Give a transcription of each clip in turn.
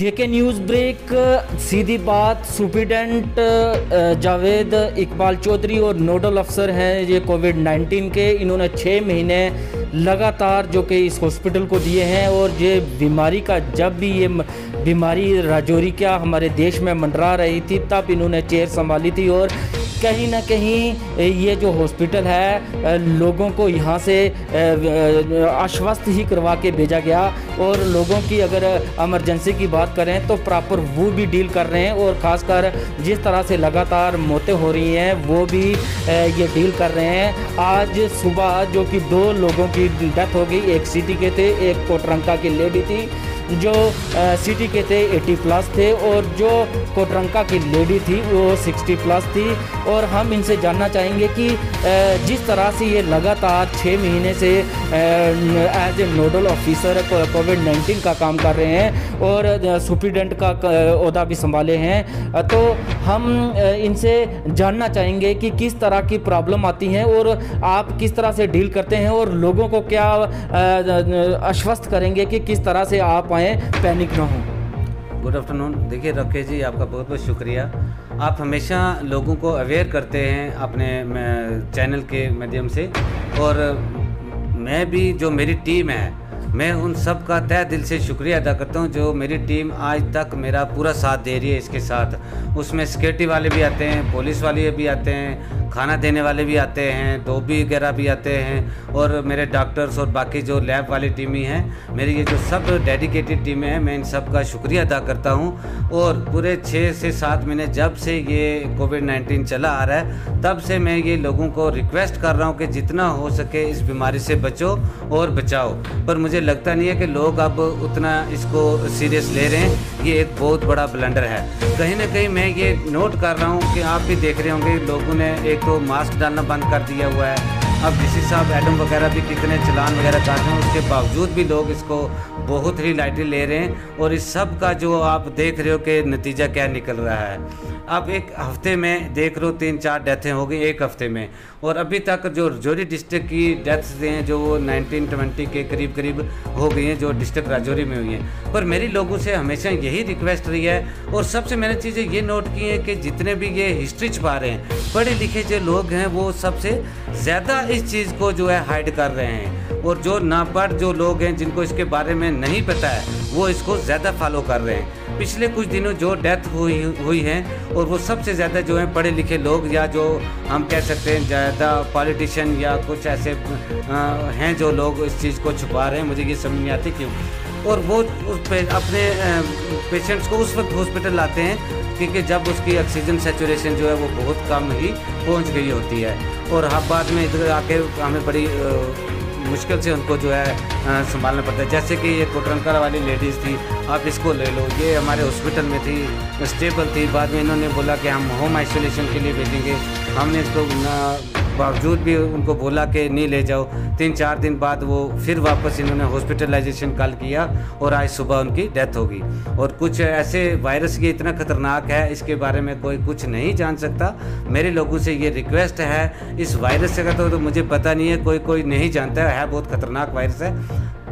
जेके news break. सीधी बात, superintendent Javed Iqbal Chaudhary और nodal अफसर हैं ये कोविड-19 के। इन्होंने 6 महीने लगातार जो कि इस हॉस्पिटल को दिए हैं और ये बीमारी का जब भी ये बीमारी राजौरी क्या हमारे देश में मंडरा रही थी तब इन्होंने चेयर संभाली थी। और कहीं ना कहीं ये जो हॉस्पिटल है लोगों को यहाँ से आश्वस्त ही करवा के भेजा गया और लोगों की अगर इमरजेंसी की बात करें तो प्रॉपर वो भी डील कर रहे हैं और ख़ासकर जिस तरह से लगातार मौतें हो रही हैं वो भी ये डील कर रहे हैं। आज सुबह जो कि 2 लोगों की डेथ हो गई, एक सिटी के थे, एक कोटरंका की लेडी थी। जो सिटी के थे 80+ थे और जो कोटरंका की लेडी थी वो 60+ थी। और हम इनसे जानना चाहेंगे कि जिस तरह से ये लगातार 6 महीने से एज ए नोडल ऑफिसर कोविड-19 का काम कर रहे हैं और सुप्रीडेंट का ओहदा भी संभाले हैं, तो हम इनसे जानना चाहेंगे कि किस तरह की प्रॉब्लम आती हैं और आप किस तरह से डील करते हैं और लोगों को क्या आश्वस्त करेंगे कि किस तरह से आप आएँ, पैनिक ना हो। Good afternoon. देखिए राकेश जी, आपका बहुत बहुत शुक्रिया। आप हमेशा लोगों को अवेयर करते हैं अपने चैनल के माध्यम से, और मैं भी जो मेरी टीम है मैं उन सब का तहे दिल से शुक्रिया अदा करता हूं जो मेरी टीम आज तक मेरा पूरा साथ दे रही है। इसके साथ उसमें सिक्योरिटी वाले भी आते हैं, पुलिस वाले भी आते हैं, खाना देने वाले भी आते हैं, धोबी वगैरह भी आते हैं, और मेरे डॉक्टर्स और बाकी जो लैब वाली टीम ही हैं, मेरी ये जो सब डेडिकेटेड टीमें हैं, मैं इन सब का शुक्रिया अदा करता हूं। और पूरे 6 से 7 महीने जब से ये कोविड-19 चला आ रहा है तब से मैं ये लोगों को रिक्वेस्ट कर रहा हूँ कि जितना हो सके इस बीमारी से बचो और बचाओ। पर मुझे लगता नहीं है कि लोग अब उतना इसको सीरियस ले रहे हैं। ये एक बहुत बड़ा ब्लंडर है। कहीं ना कहीं मैं ये नोट कर रहा हूँ कि आप भी देख रहे होंगे लोगों ने एक तो मास्क डालना बंद कर दिया हुआ है। अब डीसी साहब एडम वगैरह भी कितने चलान वगैरह काट रहे हैं, उसके बावजूद भी लोग इसको बहुत ही लाइटली ले रहे हैं। और इस सब का जो आप देख रहे हो कि नतीजा क्या निकल रहा है। अब एक हफ्ते में देख रहे हो 3-4 डेथें हो गई एक हफ्ते में, और अभी तक जो राजौरी डिस्ट्रिक्ट की डेथ्स हैं जो 19-20 के करीब हो गई हैं जो डिस्ट्रिक्ट राजौरी में हुई हैं। पर मेरी लोगों से हमेशा यही रिक्वेस्ट रही है, और सबसे मैंने चीज़ें ये नोट की हैं कि जितने भी ये हिस्ट्री छुपा रहे हैं, पढ़े लिखे जो लोग हैं वो सबसे ज़्यादा इस चीज़ को जो है हाइड कर रहे हैं, और जो नापढ़ जो लोग हैं जिनको इसके बारे में नहीं पता है वो इसको ज़्यादा फॉलो कर रहे हैं। पिछले कुछ दिनों जो डेथ हुई हैं, और वो सबसे ज़्यादा जो हैं पढ़े लिखे लोग, या जो हम कह सकते हैं ज़्यादा पॉलिटिशियन या कुछ ऐसे हैं जो लोग इस चीज़ को छुपा रहे हैं। मुझे ये समझ नहीं आती क्यों। और वो अपने पेशेंट्स को उस वक्त हॉस्पिटल लाते हैं क्योंकि जब उसकी ऑक्सीजन सैचुरेशन जो है वो बहुत कम ही पहुंच गई होती है, और हाँ बाद में इधर आके हमें बड़ी मुश्किल से उनको जो है संभालना पड़ता है। जैसे कि ये कोटरंका वाली लेडीज़ थी, आप इसको ले लो, ये हमारे हॉस्पिटल में थी, स्टेबल थी, बाद में इन्होंने बोला कि हम होम आइसोलेशन के लिए भेजेंगे। हमने इसको बावजूद भी उनको बोला कि नहीं ले जाओ। 3-4 दिन बाद वो फिर वापस इन्होंने हॉस्पिटलाइजेशन कॉल किया और आज सुबह उनकी डेथ हो गई। और कुछ ऐसे वायरस ये इतना ख़तरनाक है, इसके बारे में कोई कुछ नहीं जान सकता। मेरे लोगों से ये रिक्वेस्ट है, इस वायरस से तो मुझे पता नहीं है, कोई नहीं जानता है बहुत ख़तरनाक वायरस है।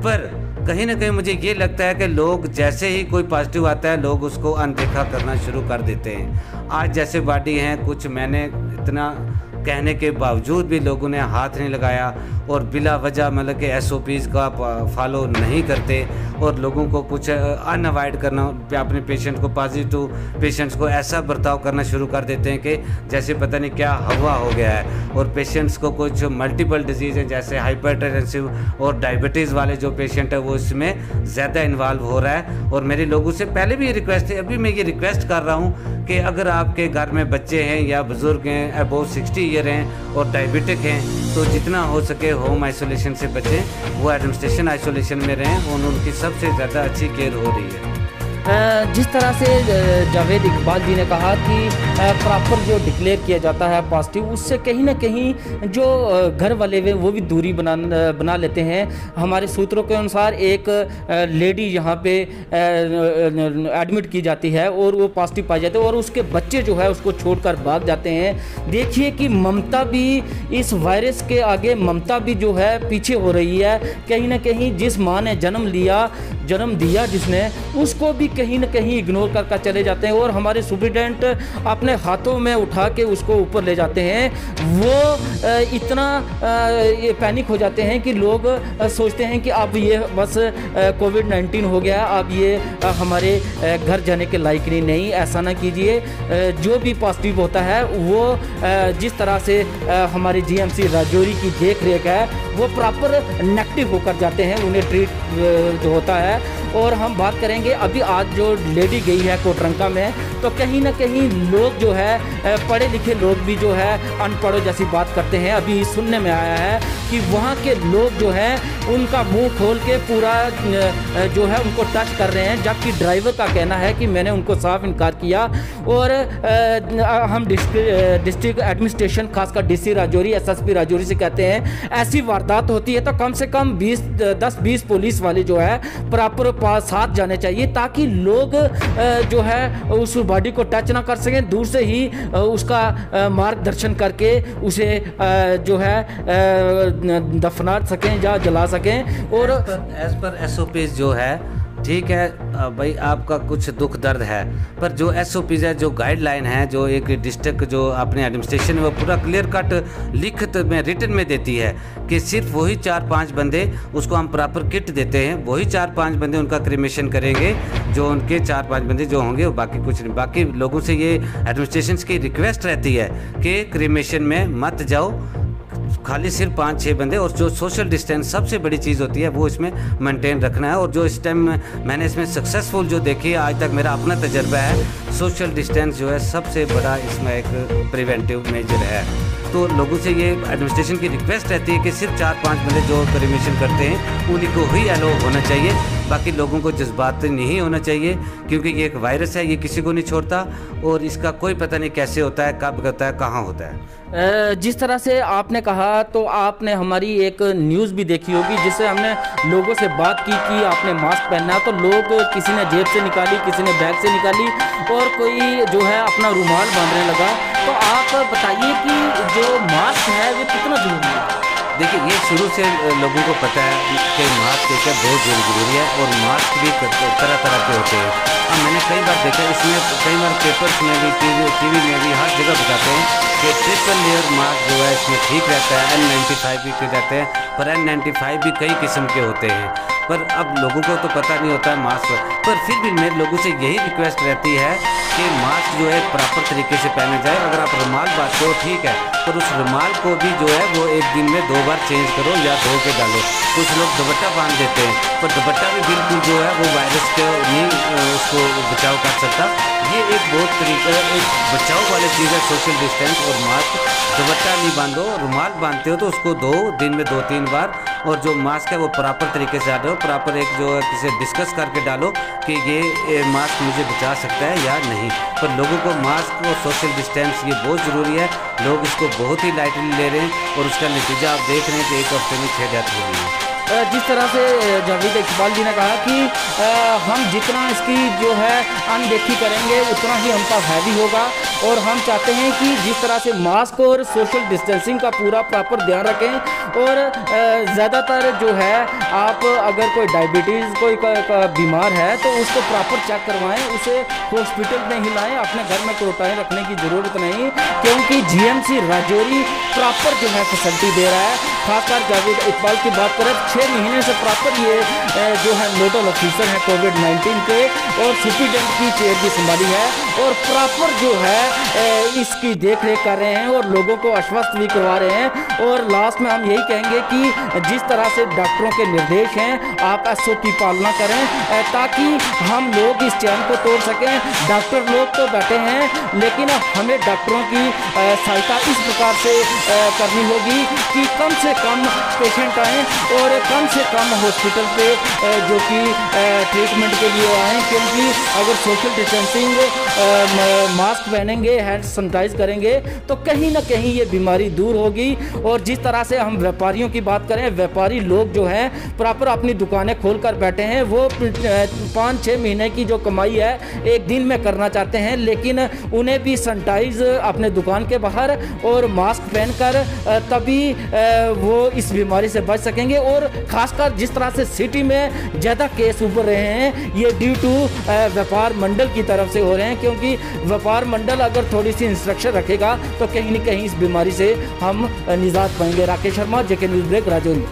पर कहीं ना कहीं मुझे ये लगता है कि लोग जैसे ही कोई पॉजिटिव आता है लोग उसको अनदेखा करना शुरू कर देते हैं। आज जैसे बॉडी हैं, कुछ मैंने इतना कहने के बावजूद भी लोगों ने हाथ नहीं लगाया और बिला वजह मतलब कि SOPs का फॉलो नहीं करते, और लोगों को कुछ अनअवॉइड करना, अपने पेशेंट को पॉजिटिव पेशेंट्स को ऐसा बर्ताव करना शुरू कर देते हैं कि जैसे पता नहीं क्या हवा हो गया है। और पेशेंट्स को कुछ मल्टीपल डिजीज़ हैं जैसे हाइपरटेंसिव और डायबिटीज़ वाले जो पेशेंट है वो इसमें ज़्यादा इन्वॉल्व हो रहा है। और मेरे लोगों से पहले भी ये रिक्वेस्ट है, अभी मैं ये रिक्वेस्ट कर रहा हूँ कि अगर आपके घर में बच्चे हैं या बुज़ुर्ग हैं अबोव 60 ईयर हैं और डायबिटिक हैं तो जितना हो सके होम आइसोलेशन से बचें, वो एडमिनिस्ट्रेशन आइसोलेशन में रहें, और उनकी सबसे ज़्यादा अच्छी केयर हो रही है। जिस तरह से जावेद इकबाल जी ने कहा कि प्रॉपर जो डिक्लेयर किया जाता है पॉजिटिव, उससे कहीं ना कहीं जो घर वाले वे वो भी दूरी बना लेते हैं। हमारे सूत्रों के अनुसार एक लेडी यहाँ पे एडमिट की जाती है और वो पॉजिटिव पाई जाती है और उसके बच्चे जो है उसको छोड़कर भाग जाते हैं। देखिए कि ममता भी इस वायरस के आगे, ममता भी जो है पीछे हो रही है। कहीं ना कहीं जिस माँ ने जन्म लिया, जन्म दिया जिसने, उसको भी कहीं ना कहीं इग्नोर कर चले जाते हैं और हमारे सुप्रिटेंडेंट अपने हाथों में उठा के उसको ऊपर ले जाते हैं। वो इतना ये पैनिक हो जाते हैं कि लोग सोचते हैं कि अब ये बस कोविड-19 हो गया, अब ये हमारे घर जाने के लायक नहीं। ऐसा ना कीजिए। जो भी पॉजिटिव होता है वो जिस तरह से हमारे जीएमसी राजौरी की देख रेख है वो प्रॉपर नेगेटिव होकर जाते हैं, उन्हें ट्रीट जो होता है। और हम बात करेंगे अभी आज जो लेडी गई है कोटरंका में, तो कहीं ना कहीं लोग जो है पढ़े लिखे लोग भी जो है अनपढ़ों जैसी बात करते हैं। अभी सुनने में आया है कि वहाँ के लोग जो है उनका मुंह खोल के पूरा जो है उनको टच कर रहे हैं, जबकि ड्राइवर का कहना है कि मैंने उनको साफ इनकार किया। और हम डिस्ट्रिक्ट एडमिनिस्ट्रेशन खासकर डीसी राजौरी, एसएसपी राजौरी से कहते हैं ऐसी वारदात होती है तो कम से कम 10-20 पुलिस वाले जो है प्रॉपर साथ जाने चाहिए, ताकि लोग जो है उस बॉडी को टच ना कर सकें, दूर से ही उसका मार्गदर्शन करके उसे जो है दफना सकें या जला सकें। और एज पर एसओपीज जो है ठीक है भाई, आपका कुछ दुख दर्द है, पर जो एसओपीज है, जो गाइडलाइन है, जो एक डिस्ट्रिक्ट जो अपने एडमिनिस्ट्रेशन है वो पूरा क्लियर कट लिखित में रिटन में देती है कि सिर्फ वही 4-5 बंदे, उसको हम प्रॉपर किट देते हैं, वही 4-5 बंदे उनका क्रिमेशन करेंगे, जो उनके 4-5 बंदे जो होंगे, बाकी कुछ नहीं। बाकी लोगों से ये एडमिनिस्ट्रेशन की रिक्वेस्ट रहती है कि क्रिमेशन में मत जाओ, खाली सिर्फ 5-6 बंदे, और जो सोशल डिस्टेंस सबसे बड़ी चीज़ होती है वो इसमें मेंटेन रखना है। और जो इस टाइम मैंने इसमें सक्सेसफुल जो देखी है आज तक, मेरा अपना तजर्बा है, सोशल डिस्टेंस जो है सबसे बड़ा इसमें एक प्रिवेंटिव मेजर है। तो लोगों से ये एडमिनिस्ट्रेशन की रिक्वेस्ट रहती है कि सिर्फ 4-5 बंदे जो क्रिमेशन करते हैं उन्हीं को ही अलाउ होना चाहिए, बाकी लोगों को जज्बात नहीं होना चाहिए, क्योंकि ये एक वायरस है, ये किसी को नहीं छोड़ता और इसका कोई पता नहीं कैसे होता है, कब होता है, कहाँ होता है। जिस तरह से आपने कहा, तो आपने हमारी एक न्यूज़ भी देखी होगी जिससे हमने लोगों से बात की कि आपने मास्क पहना, तो लोग किसी ने जेब से निकाली, किसी ने बैग से निकाली और कोई जो है अपना रुमाल बांधने लगा। तो आप बताइए कि जो मास्क है वो कितना ज़रूरी है? देखिए, ये शुरू से लोगों को पता है कि मास्क क्या बहुत ज़रूरी है, और मास्क भी तरह तरह के होते हैं। अब मैंने कई बार देखा, इसमें कई बार पेपर्स में भी, टीवी में भी, हर जगह बताते हैं कि ट्रिपल लेयर मास्क जो है इसमें ठीक रहता है। N95 भी के जाते हैं, पर N95 भी कई किस्म के होते हैं, पर अब लोगों को तो पता नहीं होता है मास्क। पर फिर भी मेरे लोगों से यही रिक्वेस्ट रहती है कि मास्क जो है प्रॉपर तरीके से पहना जाए। अगर आप रुमाल बांधते हो ठीक है, पर उस रुमाल को भी जो है वो एक दिन में 2 बार चेंज करो या धो के डालो। कुछ लोग दुपट्टा बांध देते हैं, पर दुपट्टा भी बिल्कुल जो है वो वायरस के नहीं उसको बचाव कर सकता। ये एक बहुत तरीका, एक बचाव वाली चीज़ है, सोशल डिस्टेंस और मास्क। दुपट्टा नहीं बांधो, रुमाल बांधते हो तो उसको धो दिन में 2-3 बार, और जो मास्क है वो प्रॉपर तरीके से डालो, प्रॉपर एक जो है किसी डिस्कस करके डालो कि ये मास्क मुझे बचा सकता है या नहीं। पर लोगों को मास्क और सोशल डिस्टेंस ये बहुत ज़रूरी है, लोग इसको बहुत ही लाइटली ले रहे हैं और उसका नतीजा आप देख रहे हैं कि 1 हफ्ते में 6 डेथ हो गई है। जिस तरह से जावेद इकबाल जी ने कहा कि हम जितना इसकी जो है अनदेखी करेंगे उतना ही हम पर हैवी होगा, और हम चाहते हैं कि जिस तरह से मास्क और सोशल डिस्टेंसिंग का पूरा प्रॉपर ध्यान रखें। और ज़्यादातर जो है आप अगर कोई डायबिटीज़ कोई बीमार है तो उसको प्रॉपर चेक करवाएं, उसे हॉस्पिटल में ही लाएँ, अपने घर में क्वारंटाइन रखने की ज़रूरत नहीं, क्योंकि जीएमसी राजौरी प्रॉपर जो है फैसिलिटी दे रहा है। खासकर जावेद इकबाल की बात करें, 6 महीने से प्रॉपर ये जो है नोडल ऑफिसर है कोविड-19 के, और सुप्रीडेंट की चेयर भी संभाली है, और प्रॉपर जो है इसकी देख रेख कर रहे हैं और लोगों को आश्वस्त भी करवा रहे हैं। और लास्ट में हम यही कहेंगे कि जिस तरह से डॉक्टरों के निर्देश हैं आप SOP पालना करें, ताकि हम लोग इस चैन को तोड़ सकें। डॉक्टर लोग तो बैठे हैं, लेकिन हमें डॉक्टरों की सहायता इस प्रकार से करनी होगी कि कम से कम पेशेंट आएँ और कम से कम हॉस्पिटल पे जो कि ट्रीटमेंट के लिए आएँ, क्योंकि अगर सोशल डिस्टेंसिंग, मास्क पहनेंगे, हैंड सैनिटाइज करेंगे तो कहीं ना कहीं ये बीमारी दूर होगी। और जिस तरह से हम व्यापारियों की बात करें, व्यापारी लोग जो हैं प्रॉपर अपनी दुकानें खोल कर बैठे हैं, वो 5-6 महीने की जो कमाई है एक दिन में करना चाहते हैं, लेकिन उन्हें भी सैनिटाइज अपने दुकान के बाहर और मास्क पहनकर तभी वो इस बीमारी से बच सकेंगे। और खासकर जिस तरह से सिटी में ज़्यादा केस उभर रहे हैं, ये ड्यू टू व्यापार मंडल की तरफ से हो रहे हैं, क्योंकि व्यापार मंडल अगर थोड़ी सी इंस्ट्रक्शन रखेगा तो कहीं न कहीं इस बीमारी से हम निजात पाएंगे। राकेश शर्मा, जेके न्यूज़ ब्रेक, राजौरी।